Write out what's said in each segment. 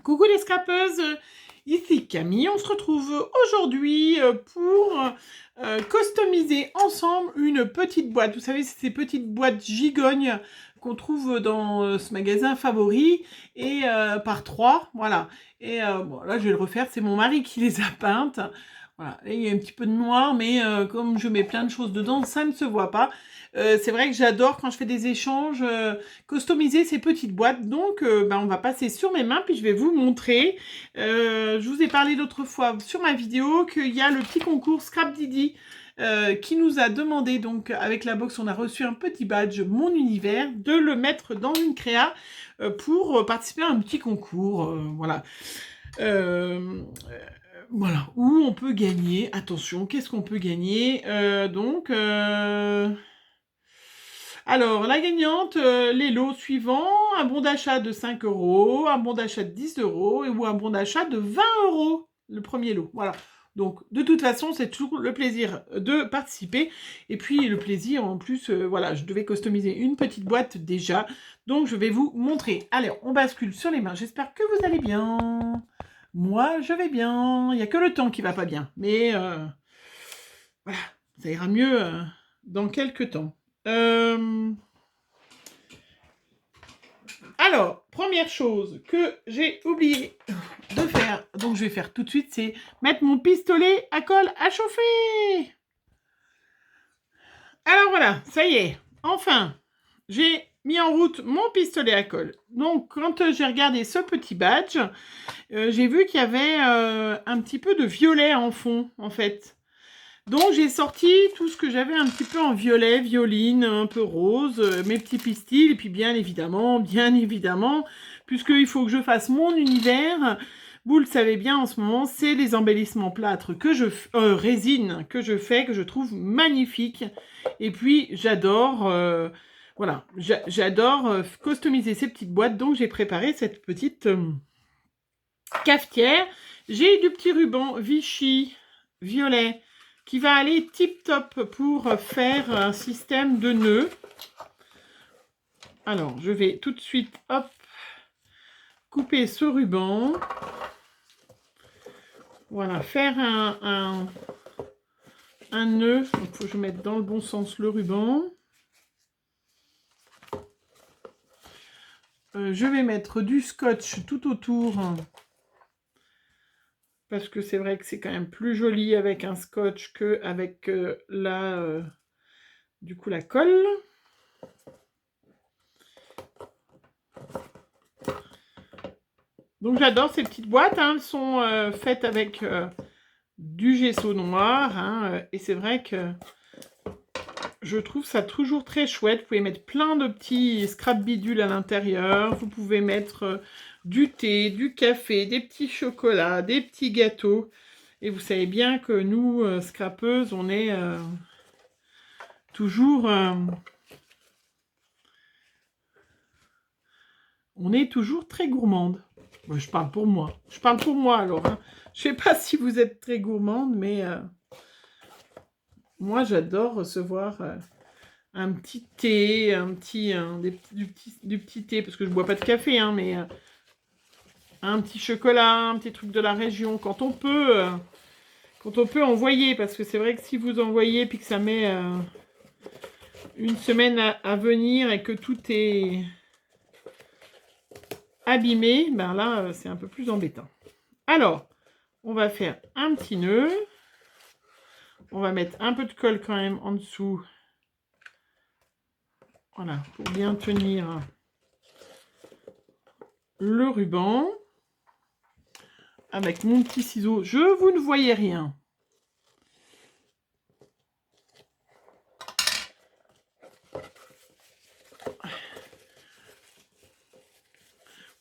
Coucou les scrapeuses, ici Camille. On se retrouve aujourd'hui pour customiser ensemble une petite boîte. Vous savez, c'est ces petites boîtes gigognes qu'on trouve dans ce magasin favori et par trois, voilà. Et bon, là, je vais le refaire. C'est mon mari qui les a peintes. Voilà. Là, il y a un petit peu de noir, mais comme je mets plein de choses dedans, ça ne se voit pas. C'est vrai que j'adore quand je fais des échanges customiser ces petites boîtes. Donc, on va passer sur mes mains, puis je vais vous montrer. Je vous ai parlé l'autre fois sur ma vidéo qu'il y a le petit concours Scrap Didi qui nous a demandé, donc avec la box, on a reçu un petit badge Mon Univers, de le mettre dans une créa pour participer à un petit concours. Voilà. Voilà, où on peut gagner. Attention, qu'est-ce qu'on peut gagner Alors, la gagnante, les lots suivants, un bon d'achat de 5 €, un bon d'achat de 10 € ou un bon d'achat de 20 €, le premier lot. Voilà. Donc, de toute façon, c'est toujours le plaisir de participer. Et puis, le plaisir, en plus, voilà, je devais customiser une petite boîte déjà. Donc, je vais vous montrer. Allez, on bascule sur les mains. J'espère que vous allez bien. Moi, je vais bien. Il n'y a que le temps qui va pas bien. Mais, voilà, ça ira mieux dans quelques temps. Alors, première chose que j'ai oublié de faire, donc je vais faire tout de suite, c'est mettre mon pistolet à colle à chauffer. Alors voilà, ça y est, enfin, j'ai mis en route mon pistolet à colle. Donc, quand j'ai regardé ce petit badge, j'ai vu qu'il y avait un petit peu de violet en fond, en fait. Donc j'ai sorti tout ce que j'avais un petit peu en violet, violine, un peu rose, mes petits pistils, et puis bien évidemment, puisqu'il faut que je fasse mon univers, vous le savez bien en ce moment, c'est les embellissements plâtre que résine que je fais, que je trouve magnifiques. Et puis j'adore, voilà, j'adore customiser ces petites boîtes, donc j'ai préparé cette petite cafetière. J'ai du petit ruban Vichy violet qui va aller tip top pour faire un système de nœuds. Alors, je vais tout de suite, hop, couper ce ruban. Voilà, faire un nœud. Il faut que je mette dans le bon sens le ruban. Je vais mettre du scotch tout autour. Parce que c'est vrai que c'est quand même plus joli avec un scotch qu'avec du coup la colle. Donc j'adore ces petites boîtes, hein. Elles sont faites avec du gesso noir, hein, et c'est vrai que je trouve ça toujours très chouette. Vous pouvez mettre plein de petits scrap bidules à l'intérieur, vous pouvez mettre du thé, du café, des petits chocolats, des petits gâteaux. Et vous savez bien que nous, scrapeuses, on est toujours... on est toujours très gourmande. Bon, je parle pour moi. Je parle pour moi alors. Hein. Je ne sais pas si vous êtes très gourmande, mais moi j'adore recevoir un petit thé, du petit thé, parce que je ne bois pas de café, hein, mais un petit chocolat, un petit truc de la région, quand on peut envoyer, parce que c'est vrai que si vous envoyez puis que ça met une semaine à venir et que tout est abîmé, ben là, c'est un peu plus embêtant. Alors, on va faire un petit nœud. On va mettre un peu de colle quand même en dessous. Voilà, pour bien tenir le ruban. Avec mon petit ciseau, vous ne voyez rien.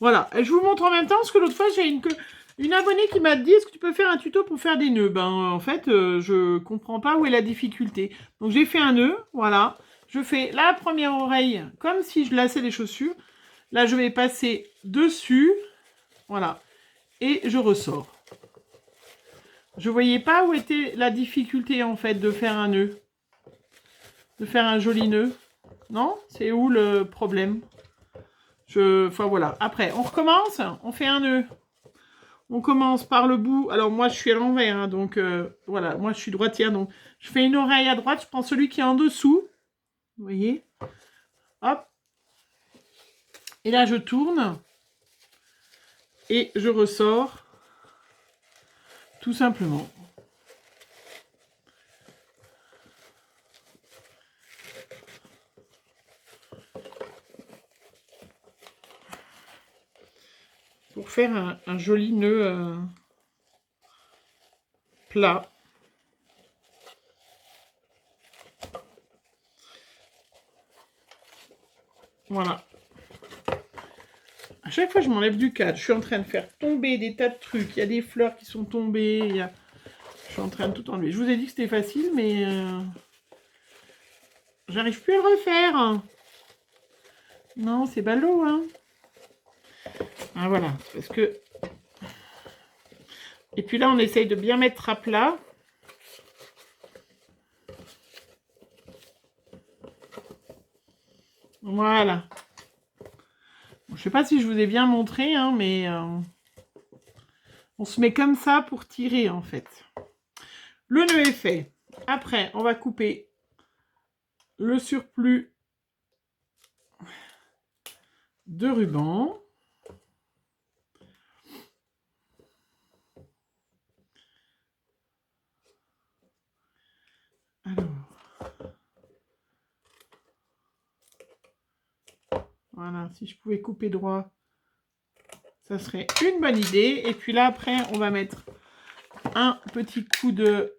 Voilà, et je vous montre en même temps, parce que l'autre fois, j'ai une abonnée qui m'a dit, est-ce que tu peux faire un tuto pour faire des nœuds? Ben, en fait, je comprends pas où est la difficulté. Donc, j'ai fait un nœud, voilà. Je fais la première oreille, comme si je laçais les chaussures. Là, je vais passer dessus, voilà, et je ressors. Je voyais pas où était la difficulté, en fait, de faire un nœud. De faire un joli nœud. Non? C'est où le problème? Enfin voilà. Après, on recommence. On fait un nœud. On commence par le bout. Alors moi, je suis à l'envers, hein, donc voilà. Moi, je suis droitière, donc je fais une oreille à droite. Je prends celui qui est en dessous. Vous voyez? Hop. Et là, je tourne. Et je ressors. Tout simplement. Pour faire un joli nœud plat. Voilà. À chaque fois, je m'enlève du cadre. Je suis en train de faire tomber des tas de trucs. Il y a des fleurs qui sont tombées. Je suis en train de tout enlever. Je vous ai dit que c'était facile, mais j'arrive plus à le refaire. Non, c'est ballot, hein. Ah, voilà. Parce que... Et puis là, on essaye de bien mettre à plat. Voilà. Bon, je sais pas si je vous ai bien montré, hein, mais on se met comme ça pour tirer, en fait. Le nœud est fait. Après, on va couper le surplus de ruban. Alors, voilà, si je pouvais couper droit, ça serait une bonne idée. Et puis là, après, on va mettre un petit coup de...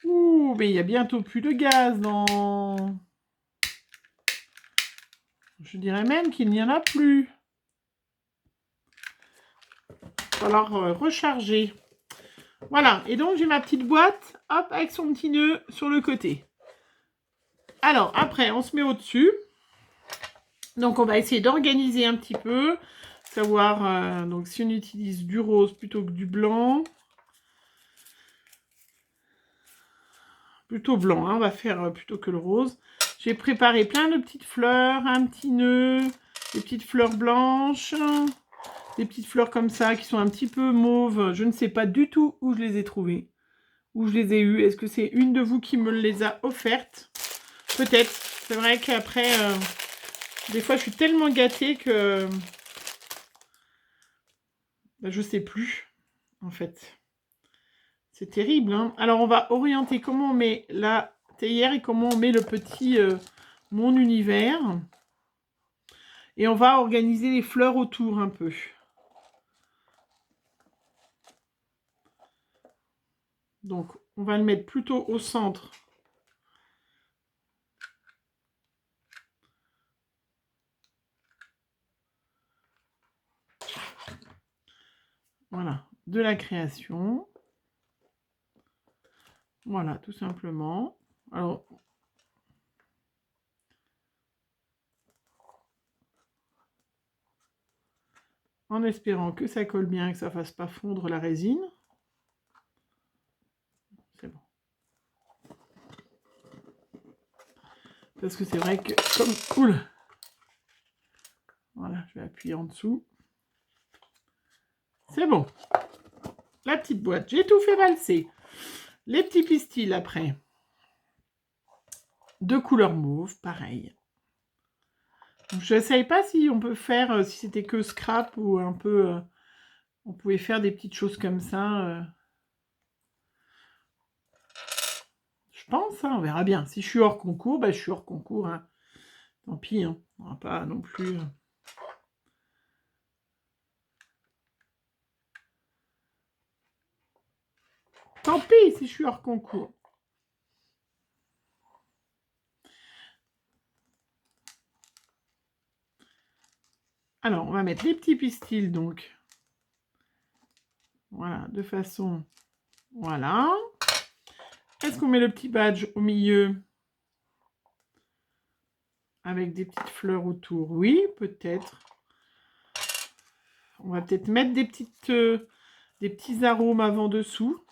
Ouh, mais il y a bientôt plus de gaz dans... Je dirais même qu'il n'y en a plus. Il va falloir recharger. Voilà, et donc j'ai ma petite boîte, hop, avec son petit nœud sur le côté. Alors, après, on se met au-dessus. Donc, on va essayer d'organiser un petit peu. Savoir, donc, si on utilise du rose plutôt que du blanc. Plutôt blanc, hein, on va faire plutôt que le rose. J'ai préparé plein de petites fleurs, un petit nœud, des petites fleurs blanches, des petites fleurs comme ça qui sont un petit peu mauves. Je ne sais pas du tout où je les ai trouvées, où je les ai eues. Est-ce que c'est une de vous qui me les a offertes? Peut-être. C'est vrai qu'après, des fois, je suis tellement gâtée que bah, je sais plus, en fait. C'est terrible, hein. Alors, on va orienter comment on met la théière et comment on met le petit mon univers. Et on va organiser les fleurs autour un peu. Donc, on va le mettre plutôt au centre. Voilà, de la création. Voilà, tout simplement. Alors, en espérant que ça colle bien, que ça ne fasse pas fondre la résine. C'est bon. Parce que c'est vrai que comme... Oula. Voilà, je vais appuyer en dessous. C'est bon. La petite boîte, j'ai tout fait valser. Les petits pistils après. De couleur mauve, pareil. Je ne savais pas si on peut faire, si c'était que scrap ou un peu... on pouvait faire des petites choses comme ça. Je pense, hein, on verra bien. Si je suis hors concours, bah, je suis hors concours. Hein. Tant pis, hein. On va pas non plus... Tant pis si je suis hors concours. Alors, on va mettre les petits pistils, donc. Voilà, de façon... Voilà. Est-ce qu'on met le petit badge au milieu avec des petites fleurs autour? Oui, peut-être. On va peut-être mettre des petits arômes avant dessous.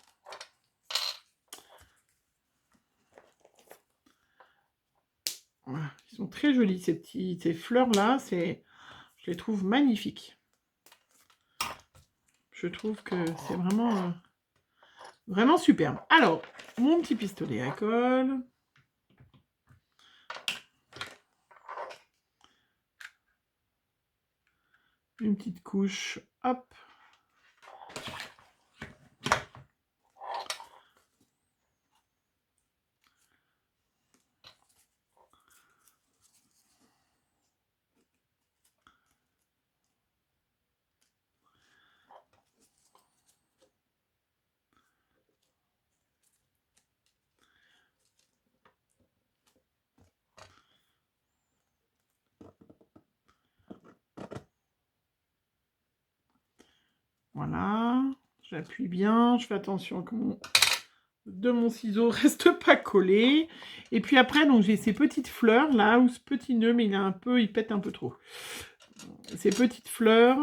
Voilà. Ils sont très jolis, ces fleurs-là. Je les trouve magnifiques. Je trouve que c'est vraiment, vraiment superbe. Alors, mon petit pistolet à colle. Une petite couche, hop. Voilà, j'appuie bien, je fais attention que mon ciseau reste pas collé. Et puis après, donc j'ai ces petites fleurs là, ou ce petit nœud, mais il pète un peu trop. Ces petites fleurs.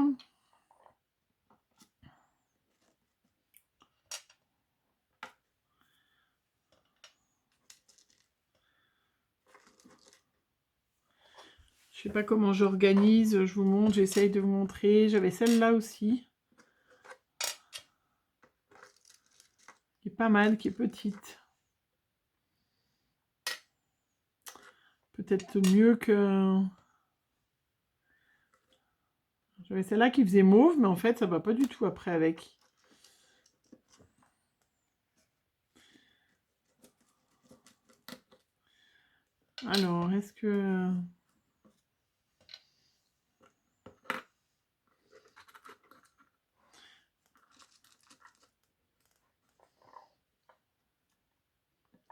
Je sais pas comment j'organise, je vous montre, j'essaye de vous montrer. J'avais celle-là aussi. Qui est pas mal, qui est petite. Peut-être mieux que... J'avais celle-là qui faisait mauve, mais en fait, ça va pas du tout après avec. Alors, est-ce que...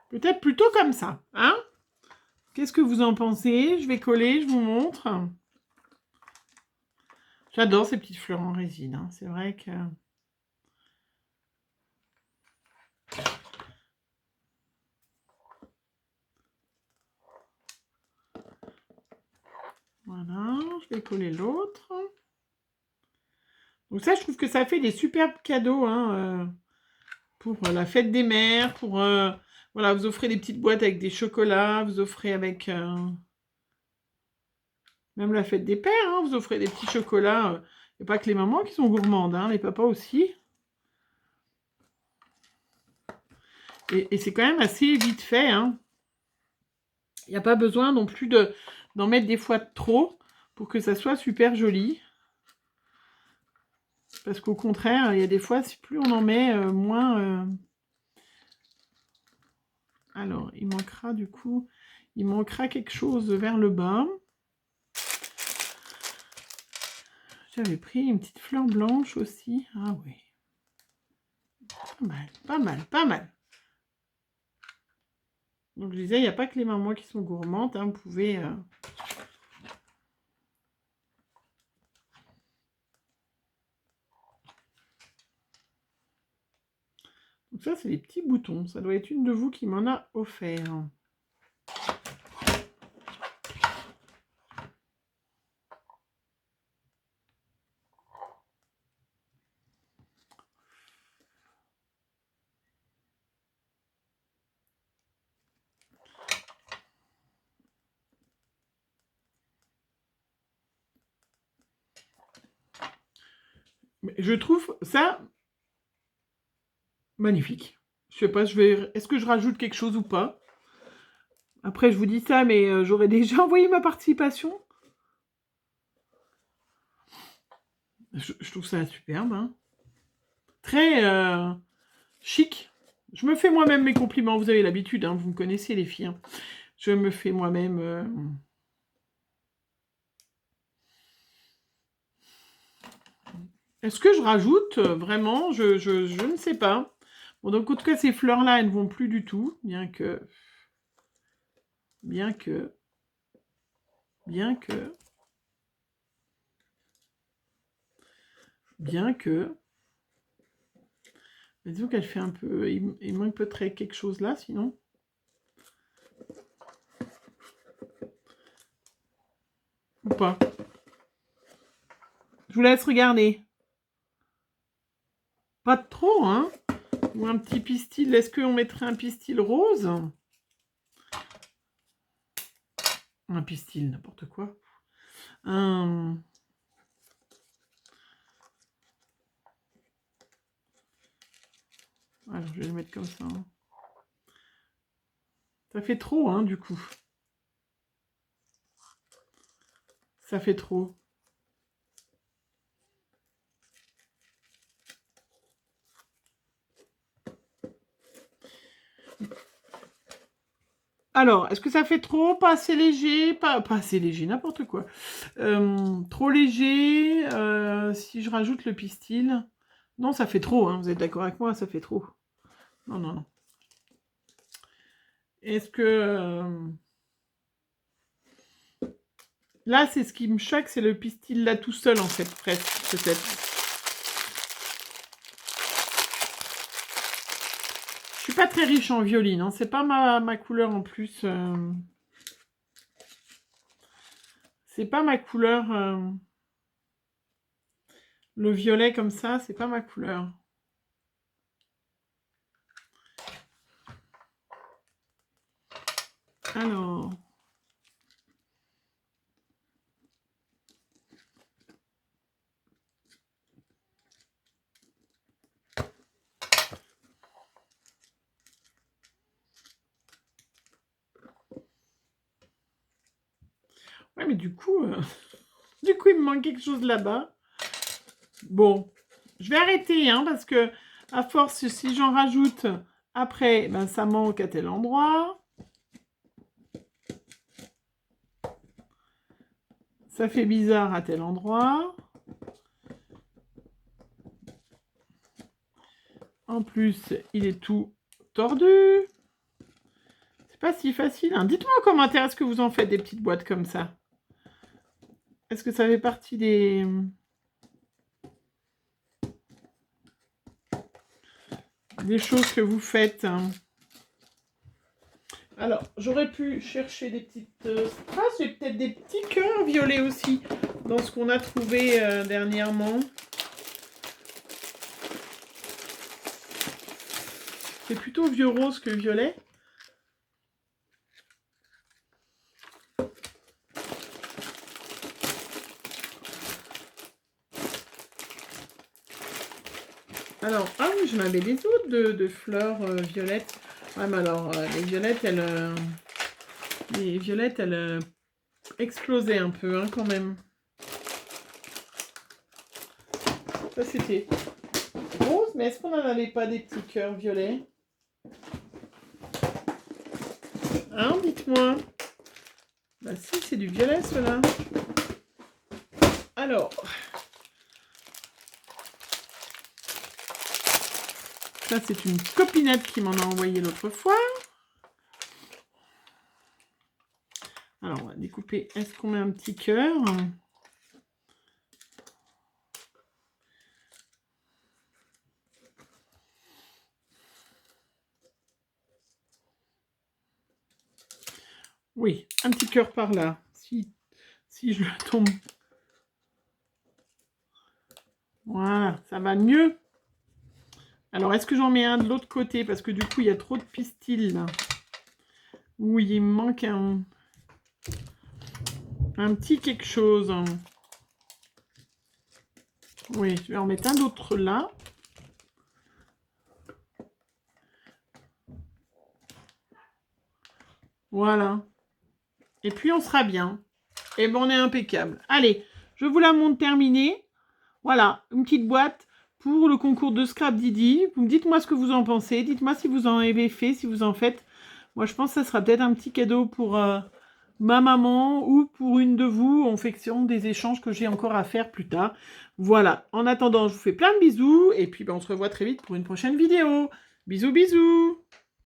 Peut-être plutôt comme ça, hein? Qu'est-ce que vous en pensez? Je vais coller, je vous montre. J'adore ces petites fleurs en résine, hein. C'est vrai que... Voilà, je vais coller l'autre. Donc ça, je trouve que ça fait des superbes cadeaux, hein, pour la fête des mères, pour... voilà, vous offrez des petites boîtes avec des chocolats, vous offrez avec... même la fête des pères, hein, vous offrez des petits chocolats. Il n'y a pas que les mamans qui sont gourmandes, hein, les papas aussi. Et c'est quand même assez vite fait, hein. Il n'y a pas besoin non plus d'en mettre des fois trop pour que ça soit super joli. Parce qu'au contraire, il y a des fois, si plus on en met, moins... Alors, il manquera du coup... Il manquera quelque chose vers le bas. J'avais pris une petite fleur blanche aussi. Ah oui. Pas mal, pas mal, pas mal. Donc je disais, il n'y a pas que les mamans qui sont gourmandes. Hein, vous pouvez... Donc ça, c'est les petits boutons. Ça doit être une de vous qui m'en a offert. Mais je trouve ça magnifique. Je sais pas, est-ce que je rajoute quelque chose ou pas? Après, je vous dis ça, mais j'aurais déjà envoyé ma participation. Je trouve ça superbe, hein. Très chic. Je me fais moi-même mes compliments. Vous avez l'habitude, hein, vous me connaissez les filles. Hein. Je me fais moi-même... Est-ce que je rajoute vraiment? Je ne sais pas. Bon, donc en tout cas, ces fleurs-là, elles ne vont plus du tout, bien que... Mais disons qu'elle fait un peu... Il manque peut-être quelque chose là, sinon. Ou pas. Je vous laisse regarder. Pas de trop, hein? Ou un petit pistil. Est-ce qu'on mettrait un pistil rose? Un pistil, n'importe quoi. Alors, je vais le mettre comme ça. Ça fait trop, hein, du coup. Ça fait trop. Alors, est-ce que ça fait trop? Pas assez léger? Pas assez léger, n'importe quoi. Trop léger? Si je rajoute le pistil... Non, ça fait trop, hein, vous êtes d'accord avec moi? Ça fait trop. Non, non, non. Est-ce que... Là, c'est ce qui me choque, c'est le pistil là tout seul, en fait, presque, peut-être. Je suis pas très riche en violine, hein. C'est pas ma couleur en plus. C'est pas ma couleur. Le violet comme ça, c'est pas ma couleur. Alors. Ouais, mais du coup, il me manque quelque chose là-bas. Bon, je vais arrêter, hein, parce que à force, si j'en rajoute après, ben, ça manque à tel endroit. Ça fait bizarre à tel endroit. En plus, il est tout tordu. C'est pas si facile, hein. Dites-moi en commentaire, est-ce que vous en faites des petites boîtes comme ça? Est-ce que ça fait partie des choses que vous faites? Alors, j'aurais pu chercher des petites strass. J'ai peut-être des petits cœurs violets aussi dans ce qu'on a trouvé dernièrement. C'est plutôt vieux rose que violet. Alors, ah oui, j'en avais des autres de fleurs violettes. Ouais, mais alors, les violettes, elles explosaient un peu, hein, quand même. Ça, c'était rose, mais est-ce qu'on n'en avait pas des petits cœurs violets? Hein, dites-moi. Bah si, c'est du violet, cela. Alors... Ça, c'est une copinette qui m'en a envoyé l'autre fois. Alors, on va découper. Est-ce qu'on met un petit cœur? Oui, un petit cœur par là. Si je le tombe. Voilà, ça va mieux. Alors, est-ce que j'en mets un de l'autre côté? Parce que du coup, il y a trop de pistils, là. Oui, il me manque un petit quelque chose. Oui, je vais en mettre un d'autre là. Voilà. Et puis, on sera bien. Et ben, on est impeccable. Allez, je vous la montre terminée. Voilà, une petite boîte pour le concours de Scrap Didi. Vous me dites-moi ce que vous en pensez. Dites-moi si vous en avez fait, si vous en faites. Moi, je pense que ça sera peut-être un petit cadeau pour ma maman ou pour une de vous en fonction des échanges que j'ai encore à faire plus tard. Voilà. En attendant, je vous fais plein de bisous. Et puis, ben, on se revoit très vite pour une prochaine vidéo. Bisous, bisous.